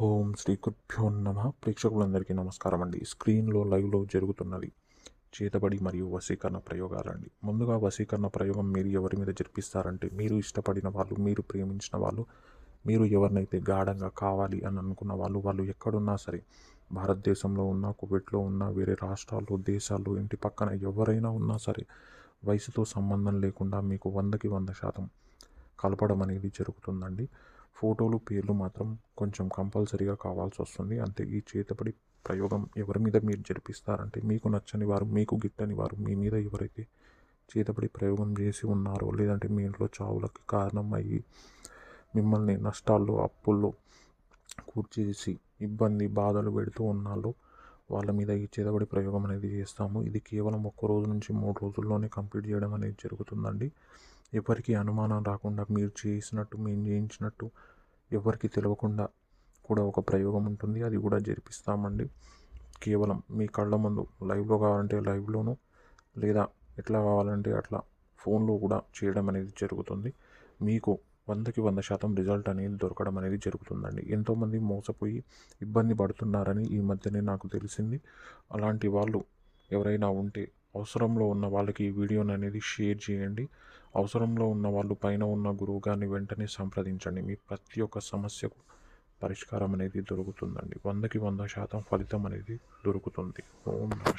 ఓం శ్రీ గురుభ్యో నమ. ప్రేక్షకులందరికీ నమస్కారం అండి. స్క్రీన్లో లైవ్లో జరుగుతున్నది చేతబడి మరియు వశీకరణ ప్రయోగాలండి. ముందుగా వశీకరణ ప్రయోగం మీరు ఎవరి మీద జరిపిస్తారంటే, మీరు ఇష్టపడిన వాళ్ళు, మీరు ప్రేమించిన వాళ్ళు, మీరు ఎవరినైతే గాఢంగా కావాలి అని అనుకున్న వాళ్ళు ఎక్కడున్నా సరే, భారతదేశంలో ఉన్న, కువైట్లో ఉన్న, వేరే రాష్ట్రాల్లో, దేశాల్లో, ఇంటి పక్కన ఎవరైనా ఉన్నా సరే, వయసుతో సంబంధం లేకుండా మీకు 100కి 100% కలపడం అనేది జరుగుతుందండి. ఫోటోలు, పేర్లు మాత్రం కొంచెం కంపల్సరీగా కావాల్సి వస్తుంది. అంతే. ఈ చేతబడి ప్రయోగం ఎవరి మీద మీరు జరిపిస్తారంటే, మీకు నచ్చని వారు, మీకు గిట్టని వారు, మీ మీద ఎవరైతే చేతబడి ప్రయోగం చేసి ఉన్నారో, లేదంటే మీ ఇంట్లో చావులకి కారణం అయ్యి మిమ్మల్ని నష్టాల్లో, అప్పుల్లో కూర్చేసి ఇబ్బంది, బాధలు పెడుతూ ఉన్నారో వాళ్ళ మీద ఈ చేతబడి ప్రయోగం అనేది చేస్తాము. ఇది కేవలం 1 రోజు నుంచి 3 రోజుల్లోనే కంప్లీట్ చేయడం అనేది జరుగుతుందండి. ఎవరికి అనుమానం రాకుండా మీరు చేసినట్టు, మేము చేయించినట్టు ఎవరికి తెలియకుండా కూడా ఒక ప్రయోగం ఉంటుంది. అది కూడా జరిపిస్తామండి. కేవలం మీ కళ్ళ ముందు లైవ్లో కావాలంటే లైవ్లోను, లేదా ఎట్లా కావాలంటే అట్లా ఫోన్లో కూడా చేయడం అనేది జరుగుతుంది. మీకు 100కి 100% రిజల్ట్ అనేది దొరకడం అనేది జరుగుతుందండి. ఎంతోమంది మోసపోయి ఇబ్బంది పడుతున్నారని ఈ మధ్యనే నాకు తెలిసింది. అలాంటి వాళ్ళు ఎవరైనా ఉంటే అవసరంలో ఉన్న వాళ్ళకి ఈ వీడియోని అనేది షేర్ చేయండి. అవసరంలో ఉన్న వాళ్ళు పైన ఉన్న గురువు గారిని వెంటనే సంప్రదించండి. మీ ప్రతి ఒక్క సమస్యకు పరిష్కారం అనేది దొరుకుతుందండి. 100కి 100% ఫలితం అనేది దొరుకుతుంది. ఓం నమః.